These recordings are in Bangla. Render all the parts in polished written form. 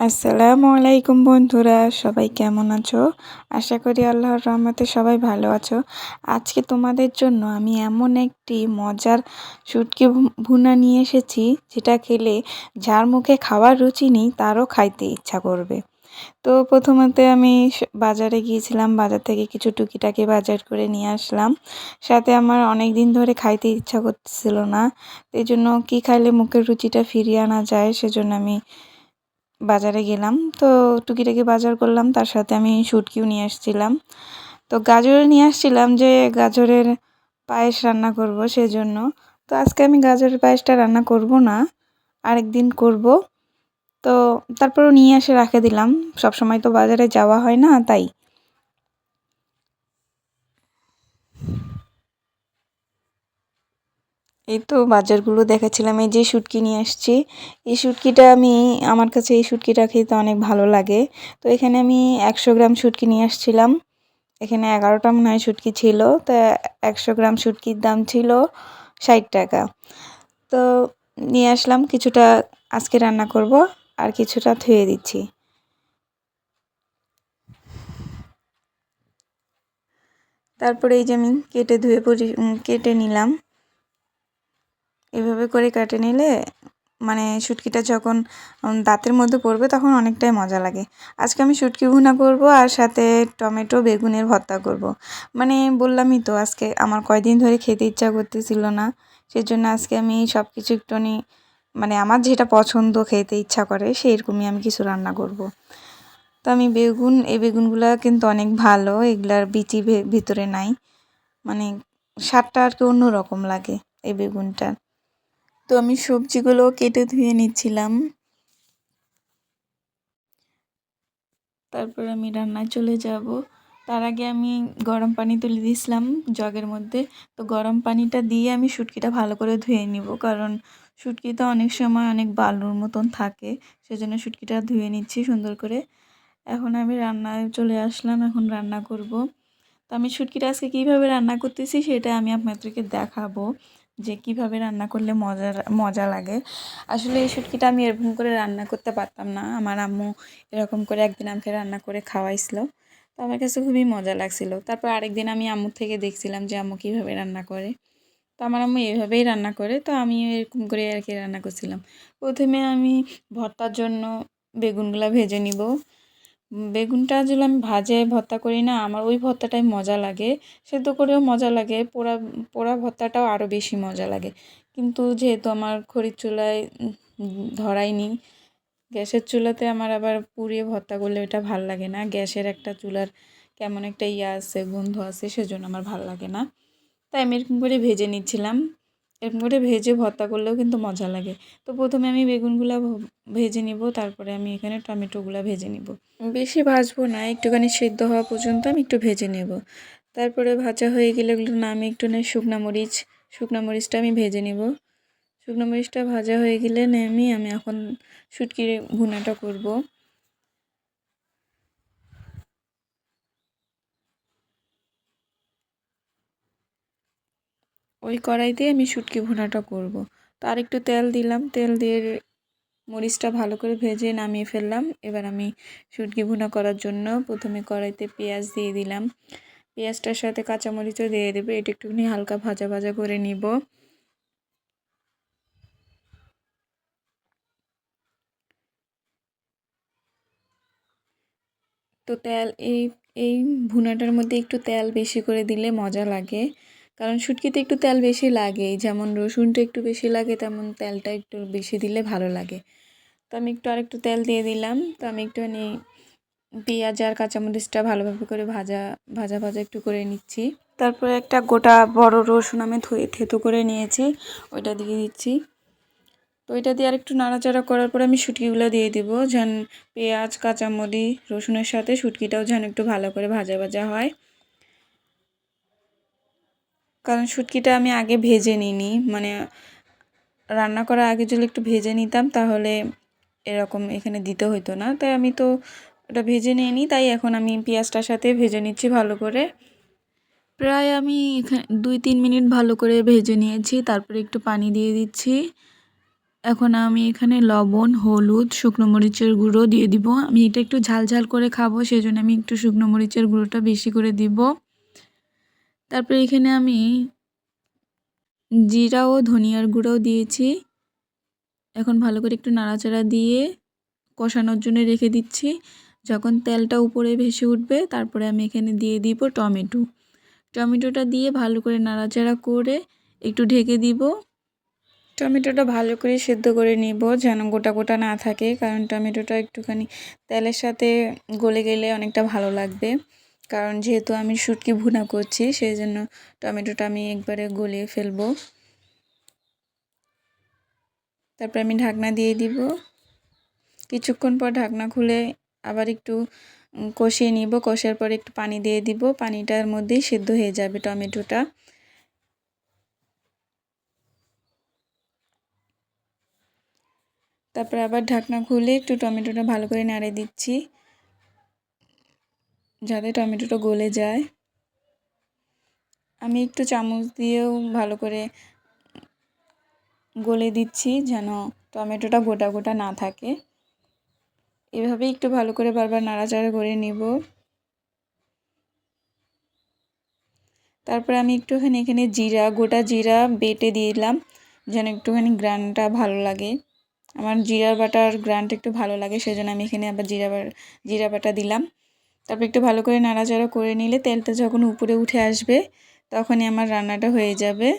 আসসালামু আলাইকুম বন্ধুরা, সবাই কেমন আছো? আশা করি আল্লাহর রহমতে সবাই ভালো আছো। আজকে তোমাদের জন্য আমি এমন একটি মজার শুটকি ভুনা নিয়ে এসেছি, যেটা খেলে যার মুখে খাওয়ার রুচি নেই তারও খাইতে ইচ্ছা করবে। তো প্রথমত আমি বাজারে গিয়েছিলাম, বাজার থেকে কিছু টুকিটাকি বাজার করে নিয়ে আসলাম। সাথে আমার অনেক দিন ধরে খাইতে ইচ্ছা করতেছিল না, এই জন্য কী খাইলে মুখের রুচিটা ফিরিয়ে আনা যায় সেজন্য আমি বাজারে গেলাম। তো টুকিটাকি বাজার করলাম, তার সাথে আমি শুটকিও নিয়ে আসছিলাম। তো গাজর নিয়ে আসছিলাম যে গাজরের পায়েস রান্না করব সেজন্য। তো আজকে আমি গাজরের পায়েসটা রান্না করব না, আরেকদিন করব। তো তারপরও নিয়ে এসে রেখে দিলাম, সবসময় তো বাজারে যাওয়া হয় না তাই। এই তো বাজারগুলো দেখাচ্ছিলাম, এই যে শুটকি নিয়ে আসছি। এই শুটকিটা আমার কাছে এই শুটকিটা খেতে অনেক ভালো লাগে। তো এখানে আমি 100 গ্রাম শুটকি নিয়ে আসছিলাম। এখানে 11টা মনে হয় শুটকি ছিল। তো 100 গ্রাম শুটকির দাম ছিল 60 টাকা। তো নিয়ে আসলাম, কিছুটা আজকে রান্না করব আর কিছুটা ধুয়ে দিচ্ছি। তারপরে এই যে আমি কেটে ধুয়ে কেটে নিলাম। এভাবে করে কেটে নিলে মানে শুটকিটা যখন দাঁতের মধ্যে পড়বে তখন অনেকটাই মজা লাগে। আজকে আমি শুটকি ভুনা করব আর সাথে টমেটো বেগুনের ভর্তা করব। মানে বললামই তো, আজকে আমার কয়দিন ধরে খেতে ইচ্ছা করতেছিল না, সেজন্য আজকে আমি সব কিছু একটুখানি মানে আমার যেটা পছন্দ খেতে ইচ্ছা করে সেরকমই আমি কিছু রান্না করব। তো আমি এই বেগুনগুলা কিন্তু অনেক ভালো, এগুলার বিচি ভিতরে নাই, মানে স্বাদটা আর কি অন্যরকম লাগে এই বেগুনটা। তো আমি সবজিগুলো কেটে ধুয়ে নিচ্ছিলাম। তারপর আমি রান্নায় চলে যাব। তার আগে আমি গরম পানি তুলে দিয়েছিলাম জগের মধ্যে। তো গরম পানিটা দিয়ে আমি শুটকিটা ভালো করে ধুয়ে নিব, কারণ শুটকিটা অনেক সময় অনেক বালুর মতন থাকে, সেজন্য শুটকিটা ধুয়ে নিচ্ছি সুন্দর করে। এখন আমি রান্নায় চলে আসলাম, এখন রান্না করব। তো আমি শুটকিটা আজকে কীভাবে রান্না করতেছি সেটা আমি আপনাদেরকে দেখাবো, যে কিভাবে রান্না করলে মজা লাগে। আসলে এই শুটকিটা আমি এরকম করে রান্না করতে পারতাম না, আমার আম্মু এরকম করে একদিন আমাকে রান্না করে খাওয়াইছিল। তো আমার কাছে খুবই মজা লাগছিল। তারপর আরেকদিন আমি আম্মুর থেকে দেখছিলাম যে আম্মু কীভাবে রান্না করে। তো আমার আম্মু এভাবেই রান্না করে, তো আমিও এরকম করে আর কি রান্না করছিলাম। প্রথমে আমি ভর্তার জন্য বেগুনগুলো ভেজে নিব। বেগুনটা যদি আমি ভর্তা করি না, আমার ওই ভর্তাটাই মজা লাগে। সেদ্ধ করেও মজা লাগে, পোড়া পোড়া ভর্তাটাও আরও বেশি মজা লাগে। কিন্তু যেহেতু আমার খড়ির চুলায় ধরায়নি, গ্যাসের চুলাতে আমার আবার পুড়িয়ে ভর্তা করলে ওটা ভাল লাগে না। গ্যাসের একটা চুলার কেমন একটা আছে, গন্ধ আছে, সেজন্য আমার ভাল লাগে না। তাই আমি এরকম করে ভেজে নিচ্ছিলাম। এরকম করে ভেজে ভর্তা করলেও কিন্তু মজা লাগে। তো প্রথমে আমি বেগুনগুলো ভেজে নিব, তারপরে আমি এখানে টমেটোগুলো ভেজে নিব। বেশি ভাজবো না, একটুখানি সেদ্ধ হওয়া পর্যন্ত আমি একটু ভেজে নেব। তারপরে ভাজা হয়ে গেলে ওগুলো নামিয়ে একটু শুকনো মরিচটা আমি ভেজে নেব। শুকনো মরিচটা ভাজা হয়ে গেলে নামিয়ে আমি এখন শুটকির ভুনাটা করব। ওই কড়াইতে আমি শুটকি ভুনাটা করব। তো আর একটু তেল দিলাম, তেল দিয়ে মরিচটা ভালো করে ভেজে নামিয়ে ফেললাম। এবার আমি শুটকি ভুনা করার জন্য প্রথমে কড়াইতে পেঁয়াজ দিয়ে দিলাম। পেঁয়াজটার সাথে কাঁচামরিচও দিয়ে দেবে, এটা একটুখানি হালকা ভাজা ভাজা করে নিব। তো এই ভুনাটার মধ্যে একটু তেল বেশি করে দিলে মজা লাগে, কারণ শুটকিতে একটু তেল বেশি লাগে, যেমন রসুনটা একটু বেশি লাগে তেমন তেলটা একটু বেশি দিলে ভালো লাগে। তো আমি আরেকটু তেল দিয়ে দিলাম। তো আমি একটুখানি পেঁয়াজ আর কাঁচামরিচটা ভালোভাবে করে ভাজা ভাজা ভাজা একটু করে নিচ্ছি। তারপরে একটা গোটা বড় রসুন আমি ধুয়ে থেতো করে নিয়েছি, ওইটা দিয়ে দিচ্ছি। তো এটা দিয়ে আরেকটু নাড়াচাড়া করার পরে আমি শুটকিগুলো দিয়ে দেবো, যেন পেঁয়াজ কাঁচামরিচ রসুনের সাথে শুটকিটাও যেন একটু ভালো করে ভাজা ভাজা হয়। কারণ শুটকিটা আমি আগে ভেজে নিইনি, মানে রান্না করার আগে যদি একটু ভেজে নিতাম তাহলে এরকম এখানে দিতে হতো না। তাই আমি তো ওটা ভেজে নিইনি, তাই এখন আমি পেঁয়াজটার সাথে ভেজে নিচ্ছি ভালো করে। প্রায় আমি এখানে 2-3 মিনিট ভালো করে ভেজে নিয়েছি, তারপরে একটু পানি দিয়ে দিচ্ছি। এখন আমি এখানে লবণ, হলুদ, শুকনো মরিচের গুঁড়ো দিয়ে দিব। আমি এটা একটু ঝাল ঝাল করে খাবো, সেজন্য আমি একটু শুকনো মরিচের গুঁড়োটা বেশি করে দিব। তারপরে এখানে আমি জিরা ও ধনিয়ার গুঁড়োও দিয়েছি। এখন ভালো করে একটু নাড়াচাড়া দিয়ে কষানোর জন্য রেখে দিচ্ছি। যখন তেলটা উপরে ভেসে উঠবে তারপরে আমি এখানে দিয়ে দিব টমেটো। টমেটোটা দিয়ে ভালো করে নাড়াচাড়া করে একটু ঢেকে দিব। টমেটোটা ভালো করে সেদ্ধ করে নিব, যেন গোটা গোটা না থাকে, কারণ টমেটোটা একটুখানি তেলের সাথে গলে গেলে অনেকটা ভালো লাগবে। কারণ যেহেতু আমি শুটকি ভুনা করছি, সেই জন্য টমেটোটা আমি একবারে গলিয়ে ফেলবো। তারপর আমি ঢাকনা দিয়ে দিব। কিছুক্ষণ পর ঢাকনা খুলে আবার একটু কষিয়ে নিব। কষার পর একটু পানি দিয়ে দিব, পানিটার মধ্যেই সেদ্ধ হয়ে যাবে টমেটোটা। তারপর আবার ঢাকনা খুলে একটু টমেটোটা ভালো করে নাড়ে দিচ্ছি, যাতে টমেটোটা গলে যায়। আমি একটু চামচ দিয়েও ভালো করে গলে দিচ্ছি, যেন টমেটোটা গোটা গোটা না থাকে। এভাবে একটু ভালো করে বারবার নাড়াচাড়া করে নিব। তারপর আমি একটুখানি এখানে গোটা জিরা বেটে দিলাম, যেন একটুখানি গ্রানটা ভালো লাগে। আমার জিরা বাটার গ্রানটা একটু ভালো লাগে, সেজন্য আমি এখানে আবার জিরা বাটা দিলাম। তারপর একটু ভালো করে নাড়াচাড়া করে নিলে তেলটা যখন উপরে উঠে আসবে তখনই আমার রান্নাটা হয়ে যাবে।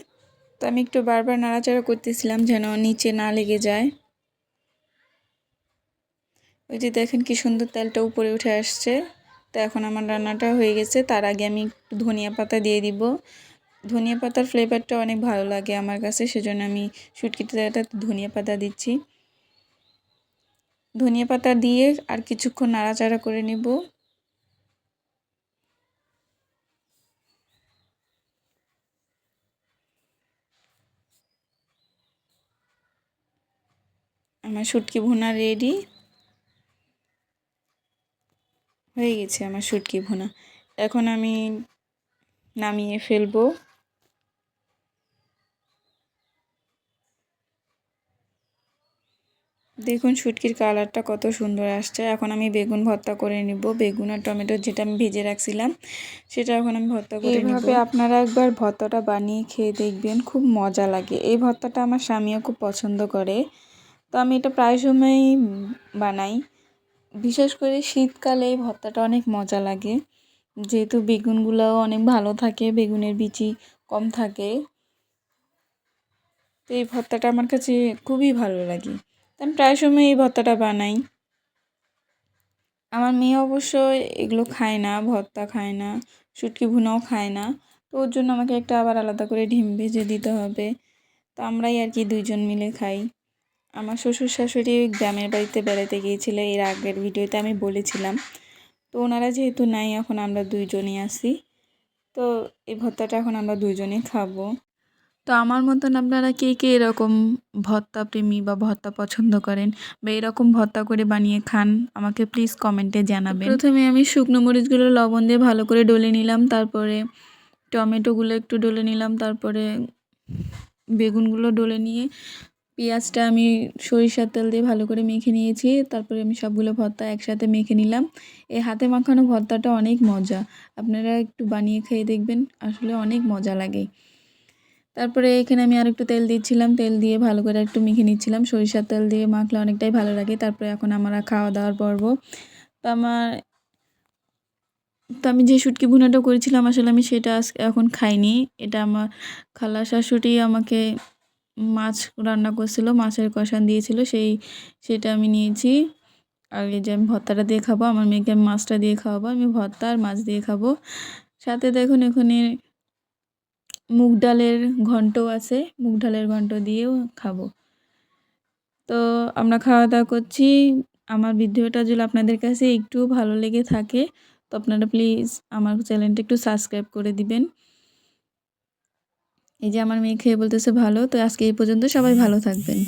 তো আমি একটু বারবার নাড়াচাড়া করতেছিলাম যেন নিচে না লেগে যায়। ওই যে দেখেন কি সুন্দর তেলটা উপরে উঠে আসছে। তো এখন আমার রান্নাটা হয়ে গেছে। তার আগে আমি একটু ধনিয়া পাতা দিয়ে দিব। ধনিয়া পাতার ফ্লেভারটা অনেক ভালো লাগে আমার কাছে, সেজন্য আমি শুটকিটাতে ধনিয়া পাতা দিচ্ছি। ধনিয়া পাতা দিয়ে আর কিছুক্ষণ নাড়াচাড়া করে নেব। আমার শুটকি ভুনা রেডি হয়ে গেছে। আমার শুটকি ভুনা এখন আমি নামিয়ে ফেলবো। দেখুন শুটকির কালারটা কত সুন্দর আসছে। এখন আমি বেগুন ভর্তা করে নিব। বেগুন আর টমেটো যেটা আমি ভেজে রাখছিলাম সেটা এখন আমি ভর্তা করে নিব। এইভাবে আপনারা একবার ভর্তাটা বানিয়ে খেয়ে দেখবেন, খুব মজা লাগে। এই ভর্তাটা আমার স্বামীও খুব পছন্দ করে, তো আমি এটা প্রায় সময়ই বানাই। বিশেষ করে শীতকালে এই ভর্তাটা অনেক মজা লাগে, যেহেতু বেগুনগুলোও অনেক ভালো থাকে, বেগুনের বিচি কম থাকে। তো এই ভর্তাটা আমার কাছে খুবই ভালো লাগে, আমি প্রায় সময় এই ভর্তাটা বানাই। আমার মেয়ে অবশ্য এগুলো খায় না, ভর্তা খায় না, শুটকি ভুনাও খায় না। তো ওর জন্য আমাকে একটা আবার আলাদা করে ডিম ভেজে দিতে হবে। তো আমরাই আর কি দুইজন মিলে খাই। আমার শ্বশুর শাশুড়ি গ্রামের বাড়িতে বেড়াতে গিয়েছিল, এর আগের ভিডিওতে আমি বলেছিলাম। তো ওনারা যেহেতু নাই, এখন আমরা দুইজনই আছি। তো এই ভর্তাটা এখন আমরা দুইজনেই খাবো। তো আমার মতন আপনারা কে কে এরকম ভর্তা প্রেমী বা ভর্তা পছন্দ করেন বা এরকম ভর্তা করে বানিয়ে খান, আমাকে প্লিজ কমেন্টে জানাবেন। প্রথমে আমি শুকনো মরিচগুলো লবণ দিয়ে ভালো করে ডলে নিলাম, তারপরে টমেটোগুলো একটু ডলে নিলাম, তারপরে বেগুনগুলো ডলে নিয়ে পেঁয়াজটা আমি সরিষার তেল দিয়ে ভালো করে মেখে নিয়েছি। তারপরে আমি সবগুলো ভর্তা একসাথে মেখে নিলাম। এই হাতে মাখানো ভর্তাটা অনেক মজা, আপনারা একটু বানিয়ে খেয়ে দেখবেন, আসলে অনেক মজা লাগে। তারপরে এখানে আমি আর একটু তেল দিচ্ছিলাম, তেল দিয়ে ভালো করে একটু মেখে নিচ্ছিলাম। সরিষার তেল দিয়ে মাখলে অনেকটাই ভালো লাগে। তারপরে এখন আমরা খাওয়া দাওয়ার পর্ব। তো আমি যে শুটকি ভুনাটা করেছিলাম, আসলে আমি সেটা এখন খাইনি। এটা আমার খালা শাশুড়ি আমাকে মাছ রান্না করছিল, মাছের কষান দিয়েছিল, সেটা আমি নিয়েছি। আর এই যে আমি ভর্তাটা দিয়ে খাবো, আমার মেয়েকে আমি মাছটা দিয়ে খাওয়াবো, আমি ভর্তা আর মাছ দিয়ে খাবো। সাথে দেখুন এখানে মুগ ডালের ঘন্টও আছে, মুগ ডালের ঘন্ট দিয়েও খাবো। তো আমরা খাওয়া দাওয়া করছি। আমার ভিডিওটা যদি আপনাদের কাছে একটু ভালো লেগে থাকে, তো আপনারা প্লিজ আমার চ্যানেলটা একটু সাবস্ক্রাইব করে দিবেন। এই যে আমার মেয়ে খেয়ে বলতেছে ভালো। তো আজকে এই পর্যন্ত, সবাই ভালো থাকবেন।